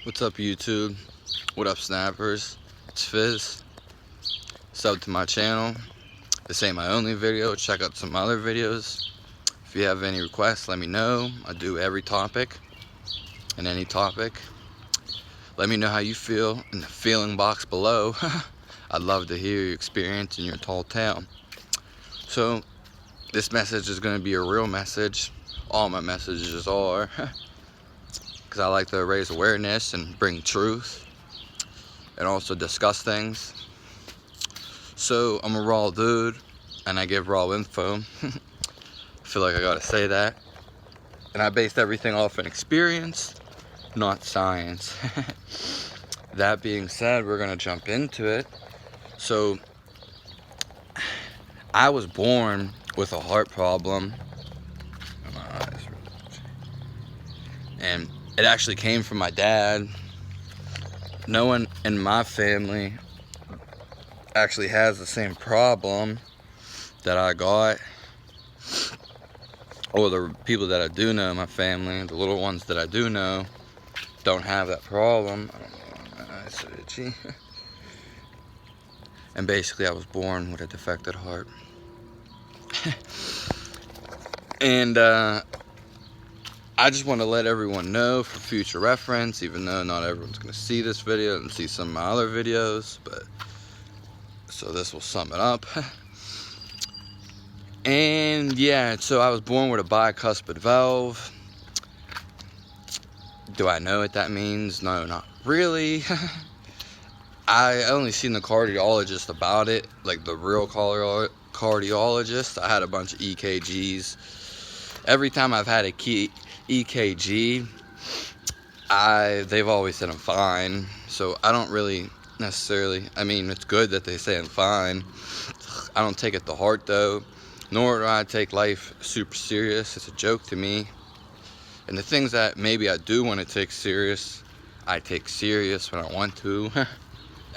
What's up, YouTube? What up, snappers? It's Fizz. Sub to my channel. This ain't my only video. Check out some other videos. If you have any requests, let me know. I do every topic and any topic. Let me know how you feel in the feeling box below. I'd love to hear your experience and your tall tale. So, this message is going to be a real message. All my messages are. Because I like to raise awareness and bring truth and also discuss things. So I'm a raw dude and I give raw info. I feel like I gotta say that. And I based everything off an experience, not science. That being said, we're gonna jump into it. So I was born with a heart problem. And it actually came from my dad. No one in my family actually has the same problem that I got. Or the people that I do know in my family, the little ones that I do know, don't have that problem. I don't know, it's so itchy. And basically I was born with a defected heart. And I just want to let everyone know for future reference, even though not everyone's going to see this video and see some of my other videos, but so this will sum it up. And yeah, so I was born with a bicuspid valve. Do I know what that means? No, not really. I only seen the cardiologist about it, like the real cardiologist. I had a bunch of EKGs. Every time I've had a EKG, they've always said I'm fine. So I don't really necessarily, I mean, it's good that they say I'm fine. I don't take it to heart though, nor do I take life super serious. It's a joke to me. And the things that maybe I do want to take serious, I take serious when I want to,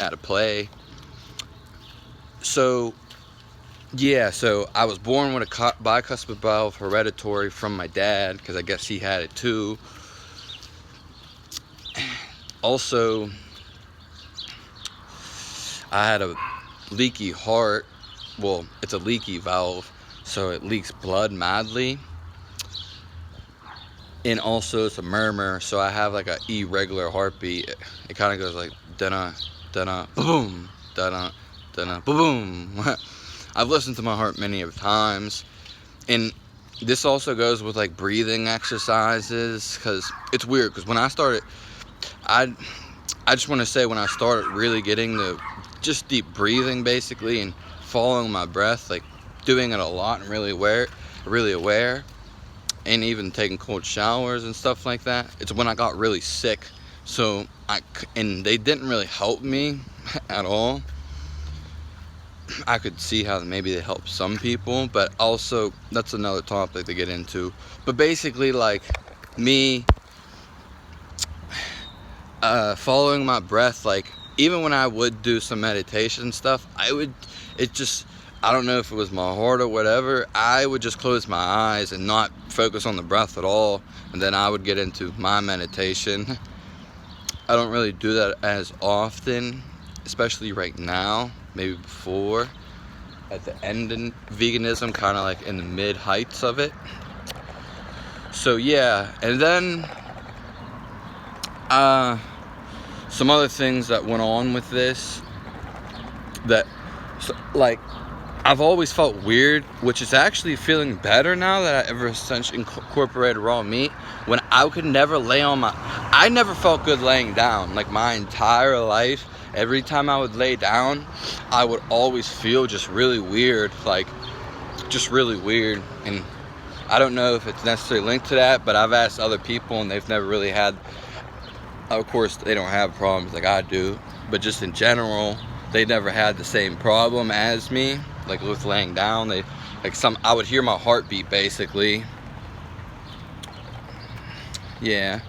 at a play. So yeah, so I was born with a bicuspid valve, hereditary from my dad, because I guess he had it too. Also, I had a leaky heart. Well, it's a leaky valve, so it leaks blood madly. And also it's a murmur, so I have like an irregular heartbeat. It kind of goes like da-na, da-na, boom, da-na, da-na, boom. I've listened to my heart many of times, and this also goes with like breathing exercises, because it's weird, because when I started, I just want to say, when I started really getting the just deep breathing basically and following my breath, like doing it a lot and really aware, and even taking cold showers and stuff like that, it's when I got really sick. So and they didn't really help me at all. I could see how maybe they help some people, but also that's another topic to get into. But basically, like me following my breath, like even when I would do some meditation stuff, I don't know if it was my heart or whatever, I would just close my eyes and not focus on the breath at all, and then I would get into my meditation. I don't really do that as often, especially right now. Maybe before, at the end in veganism, kind of like in the mid heights of it. So yeah, and then some other things that went on with this, like I've always felt weird, which is actually feeling better now that I ever since incorporated raw meat. When I could never lay on I never felt good laying down, like my entire life. Every time I would lay down, I would always feel just really weird, like just really weird. And I don't know if it's necessarily linked to that, but I've asked other people and they've never really had, of course they don't have problems like I do, but just in general, they never had the same problem as me, like with laying down. I would hear my heartbeat basically. Yeah,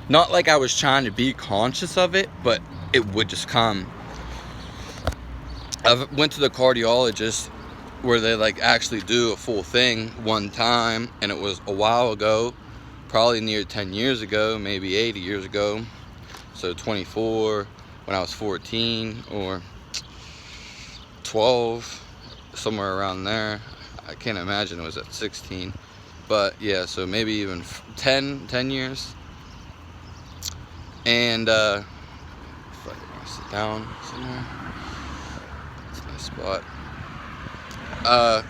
not like I was trying to be conscious of it, but it would just come. I went to the cardiologist where they like actually do a full thing one time, and it was a while ago, probably near 10 years ago, maybe 80 years ago. So 24 when I was 14 or 12, somewhere around there. I can't imagine it was at 16. But yeah, so maybe even 10 years. And if I can sit down somewhere, it's a nice spot. I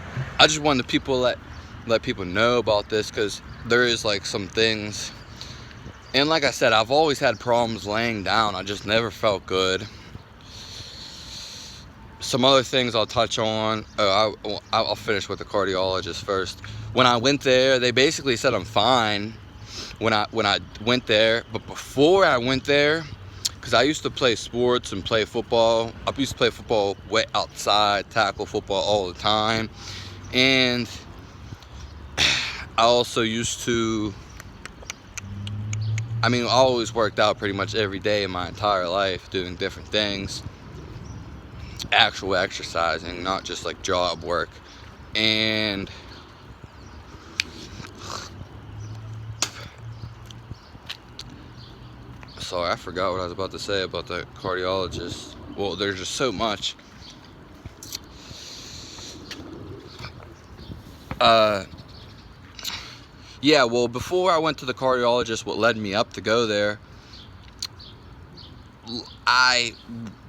just wanted people let people know about this, because there is like some things, and like I said, I've always had problems laying down. I just never felt good. Some other things I'll touch on. I'll finish with the cardiologist first. When I went there, they basically said I'm fine when I went there. But before I went there, because I used to play sports and play football. I used to play football way outside, tackle football all the time. And I also used to, I always worked out pretty much every day in my entire life, doing different things. Actual exercising, not just like job work. And sorry, I forgot what I was about to say about the cardiologist. Well, there's just so much. Yeah, well, before I went to the cardiologist, what led me up to go there,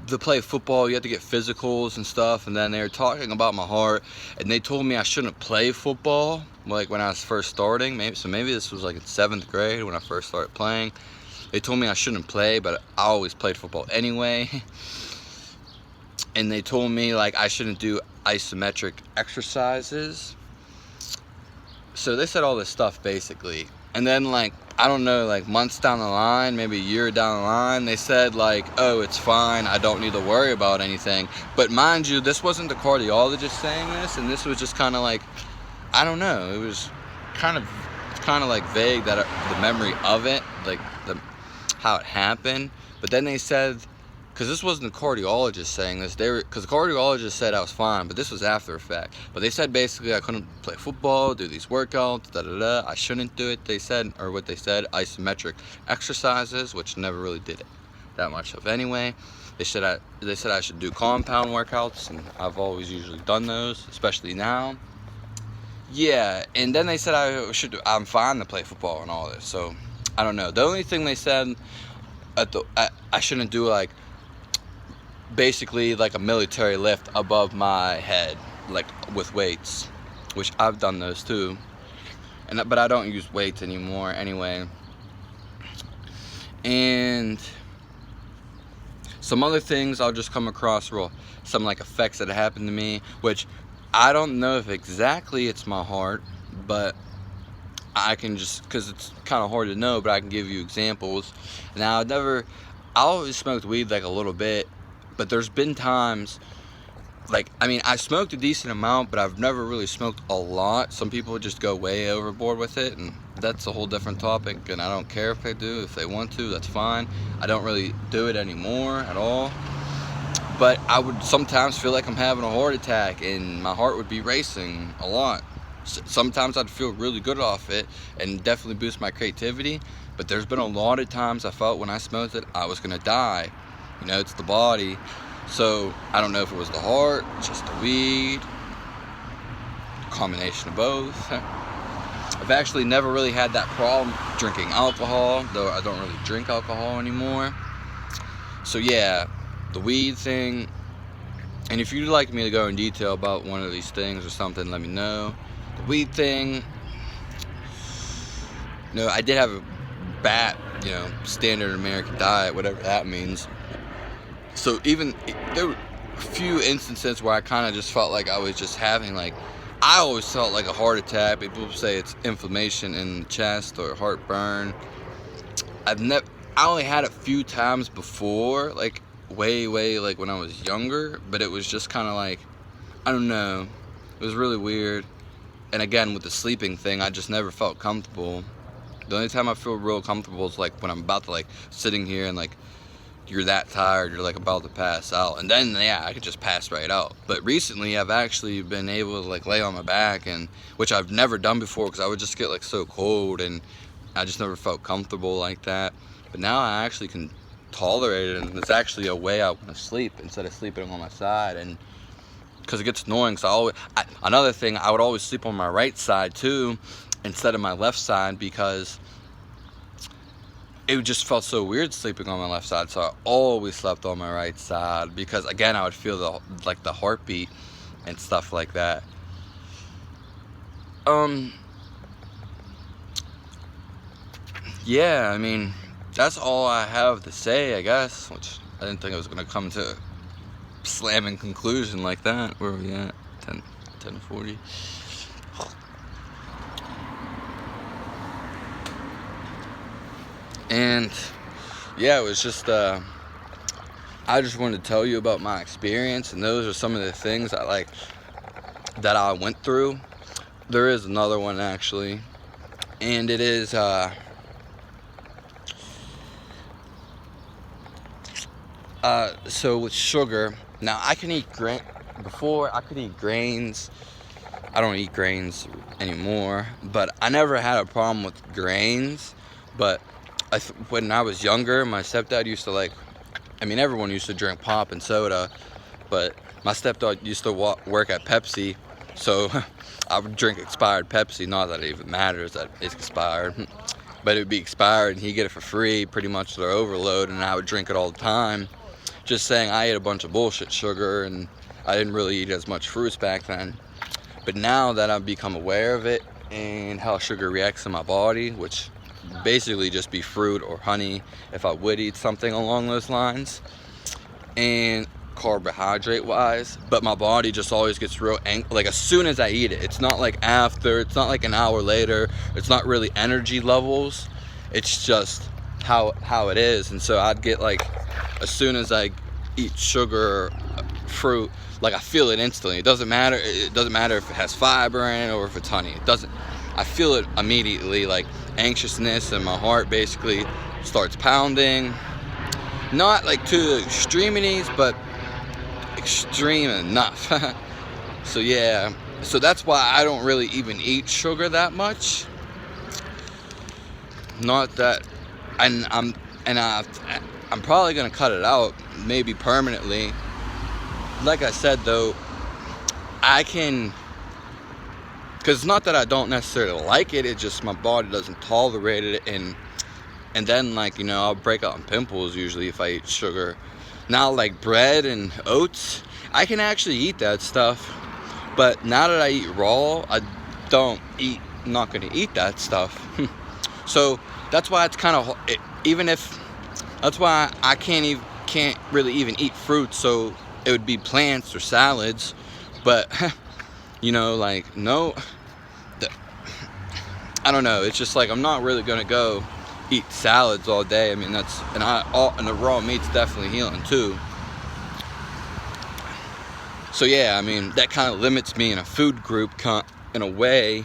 to play football, you have to get physicals and stuff, and then they were talking about my heart, and they told me I shouldn't play football, like when I was first starting. Maybe this was like in 7th grade when I first started playing. They told me I shouldn't play, but I always played football anyway. And they told me like I shouldn't do isometric exercises. So they said all this stuff basically. And then like, I don't know, like months down the line, maybe a year down the line, they said like, oh, it's fine, I don't need to worry about anything. But mind you, this wasn't the cardiologist saying this, and this was just kind of like, I don't know, it was kind of like vague, that the memory of it, like how it happened. But then they said, because this wasn't the cardiologist saying this, because the cardiologist said I was fine, but this was after effect. But they said basically I couldn't play football, do these workouts, I shouldn't do it. They said, or what they said, isometric exercises, which never really did it that much of anyway. They said I should do compound workouts, and I've always usually done those, especially now. Yeah, and then they said I'm fine to play football and all this. So I don't know. The only thing they said I shouldn't do like basically like a military lift above my head, like with weights, which I've done those too, but I don't use weights anymore anyway. And some other things I'll just come across, some like effects that happened to me, which I don't know if exactly it's my heart, but I can just, because it's kind of hard to know, but I can give you examples. Now I always smoked weed like a little bit, but there's been times, like, I smoked a decent amount, but I've never really smoked a lot. Some people just go way overboard with it, and that's a whole different topic, and I don't care if they do. If they want to, that's fine. I don't really do it anymore at all. But I would sometimes feel like I'm having a heart attack, and my heart would be racing a lot. Sometimes I'd feel really good off it, and definitely boost my creativity. But there's been a lot of times I felt when I smoked it, I was gonna die. It's the body. So I don't know if it was the heart, just the weed, combination of both. I've actually never really had that problem drinking alcohol, though I don't really drink alcohol anymore. So yeah, the weed thing. And if you'd like me to go in detail about one of these things or something, let me know. The weed thing, I did have a BAT, standard American diet, whatever that means. So even there were a few instances where I kind of just felt like I was just having I always felt like a heart attack. People say it's inflammation in the chest or heartburn. I only had it a few times before, like way like when I was younger, but it was just kind of like, I don't know, it was really weird. And again, with the sleeping thing, I just never felt comfortable. The only time I feel real comfortable is like when I'm about to sitting here and you're that tired, you're about to pass out, and then I could just pass right out. But recently I've actually been able to lay on my back, and which I've never done before, because I would just get so cold, and I just never felt comfortable like that. But now I actually can tolerate it, and it's actually a way I want to sleep instead of sleeping on my side. And because it gets annoying, so another thing, I would always sleep on my right side too instead of my left side, because it just felt so weird sleeping on my left side. So I always slept on my right side, because again, I would feel the heartbeat and stuff like that. Yeah, I mean, that's all I have to say, I guess, which I didn't think I was going to come to a slamming conclusion like that. Where are we at? 10:40. And yeah, it was just I just wanted to tell you about my experience, and those are some of the things that I went through. There is another one actually, and it is so with sugar. Now I can eat before I could eat grains. I don't eat grains anymore, but I never had a problem with grains. But when I was younger, my stepdad used to everyone used to drink pop and soda, but my stepdad used to work at Pepsi, so I would drink expired Pepsi. Not that it even matters that it's expired, but it would be expired and he'd get it for free, pretty much their overload, and I would drink it all the time. Just saying, I ate a bunch of bullshit sugar, and I didn't really eat as much fruits back then. But now that I've become aware of it and how sugar reacts in my body, which basically just be fruit or honey if I would eat something along those lines, and carbohydrate wise, but my body just always gets real like as soon as I eat it. It's not like after, it's not like an hour later, it's not really energy levels, it's just how it is. And so I'd get like, as soon as I eat sugar or fruit, like I feel it instantly. It doesn't matter if it has fiber in it or if it's honey. I feel it immediately, like anxiousness, and my heart basically starts pounding. Not like to the extremities, but extreme enough. So yeah, so that's why I don't really even eat sugar that much. Not that, and I'm probably gonna cut it out, maybe permanently. Like I said though, I can, because it's not that I don't necessarily like it, it's just my body doesn't tolerate it, and then I'll break out in pimples usually if I eat sugar. Now like bread and oats, I can actually eat that stuff, but now that I eat raw, I'm not gonna eat that stuff. So that's why it's kind of, that's why I can't really even eat fruit. So it would be plants or salads, but no, I don't know. It's just like I'm not really gonna go eat salads all day. I mean, and the raw meat's definitely healing too. So yeah, I mean, that kind of limits me in a food group in a way.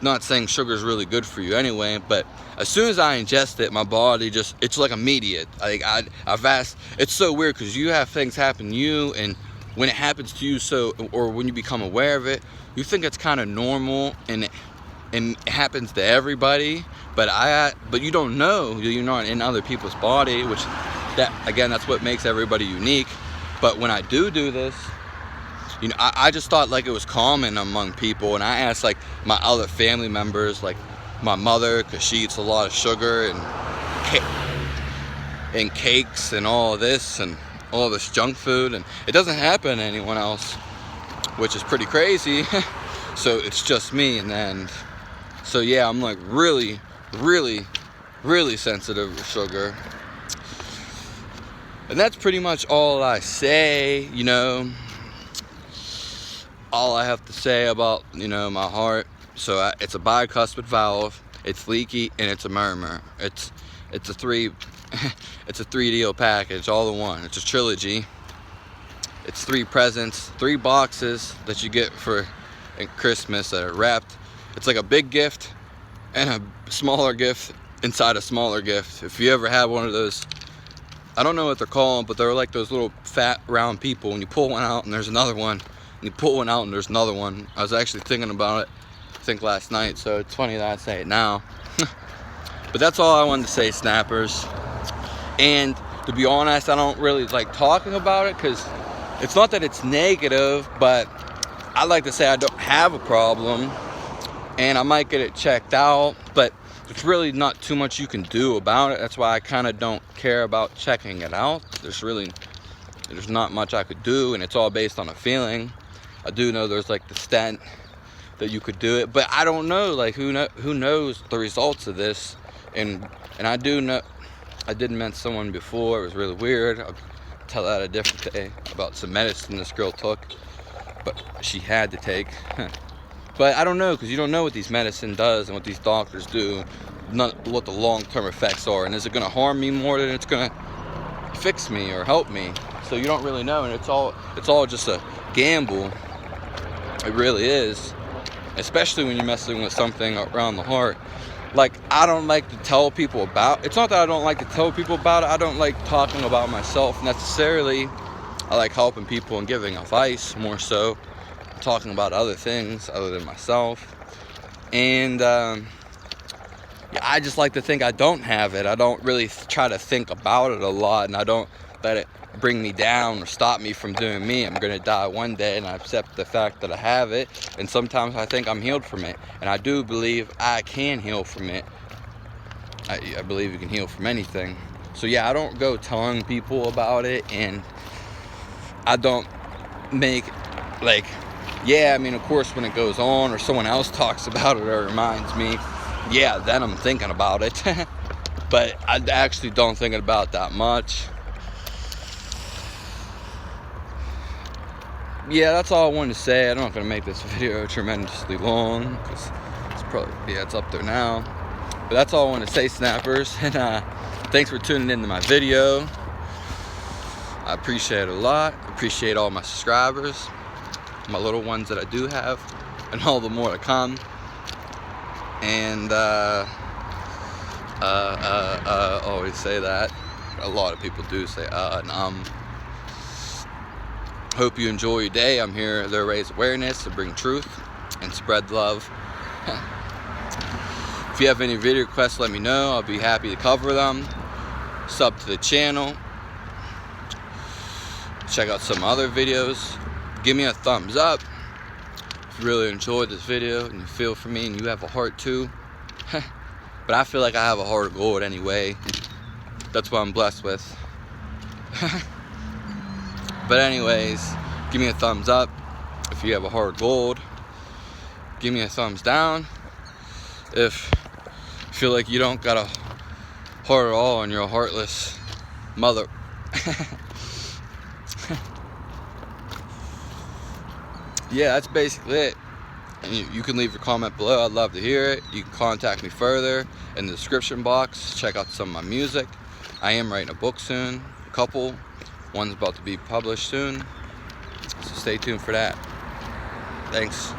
Not saying sugar is really good for you anyway, but as soon as I ingest it, my body it's like immediate. I've asked, it's so weird because you have things happen to you, and when it happens to you, or when you become aware of it, you think it's kind of normal, and it happens to everybody, but you don't know, you're not in other people's body, that's what makes everybody unique. But when I do this, I just thought like it was common among people, and I asked like my other family members, like my mother, because she eats a lot of sugar and cakes and all this and all this junk food, and it doesn't happen to anyone else, which is pretty crazy. So it's just me. And then so yeah, I'm like really sensitive to sugar. And that's pretty much all I say, all I have to say about, my heart. So it's a bicuspid valve, it's leaky, and it's a murmur. It's a it's a 3 deal package, all in one. It's a trilogy. It's 3 presents, 3 boxes that you get for Christmas that are wrapped. It's like a big gift and a smaller gift inside a smaller gift. If you ever had one of those, I don't know what they're called, but they're like those little fat round people, when you pull one out and there's another one, and you pull one out and there's another one. I was actually thinking about it, I think last night, so it's funny that I say it now. But that's all I wanted to say, snappers. And to be honest, I don't really like talking about it, because it's not that it's negative, but I like to say I don't have a problem, and I might get it checked out, but there's really not too much you can do about it. That's why I kind of don't care about checking it out. There's not much I could do, and it's all based on a feeling. I do know there's like the stent that you could do it, but I don't know, like who knows the results of this. And I do know, I did meet someone before. It was really weird. I'll tell that a different day, about some medicine this girl took, but she had to take. But I don't know, because you don't know what these medicine does and what these doctors do, what the long-term effects are, and is it going to harm me more than it's going to fix me or help me? So you don't really know, and it's all just a gamble. It really is, especially when you're messing with something around the heart. Like, I don't like to tell people about, it's not that I don't like to tell people about it, I don't like talking about myself necessarily. I like helping people and giving advice more so, talking about other things other than myself. And yeah, I just like to think I don't have it. I don't really try to think about it a lot, and I don't let it bring me down or stop me from doing me. I'm gonna die one day, and I accept the fact that I have it, and sometimes I think I'm healed from it, and I do believe I can heal from it. I believe you can heal from anything. So yeah, I don't go telling people about it, and I don't make, like, yeah, I mean, of course, when it goes on or someone else talks about it or reminds me, yeah, then I'm thinking about it. But I actually don't think about that much. Yeah, that's all I wanted to say. I'm not going to make this video tremendously long, because it's probably, yeah, it's up there now. But that's all I want to say, snappers. And thanks for tuning into my video. I appreciate it a lot. I appreciate all my subscribers, my little ones that I do have, and all the more to come. And always say that. A lot of people do say and Hope you enjoy your day. I'm here to raise awareness, to bring truth, and spread love. If you have any video requests, let me know. I'll be happy to cover them. Sub to the channel. Check out some other videos. Give me a thumbs up if you really enjoyed this video and you feel for me and you have a heart too. But I feel like I have a heart of gold anyway. That's what I'm blessed with. But anyways, give me a thumbs up if you have a heart of gold. Give me a thumbs down if you feel like you don't got a heart at all and you're a heartless mother. Yeah, that's basically it. And you can leave your comment below. I'd love to hear it. You can contact me further in the description box. Check out some of my music. I am writing a book soon, a couple. One's about to be published soon, so stay tuned for that. Thanks.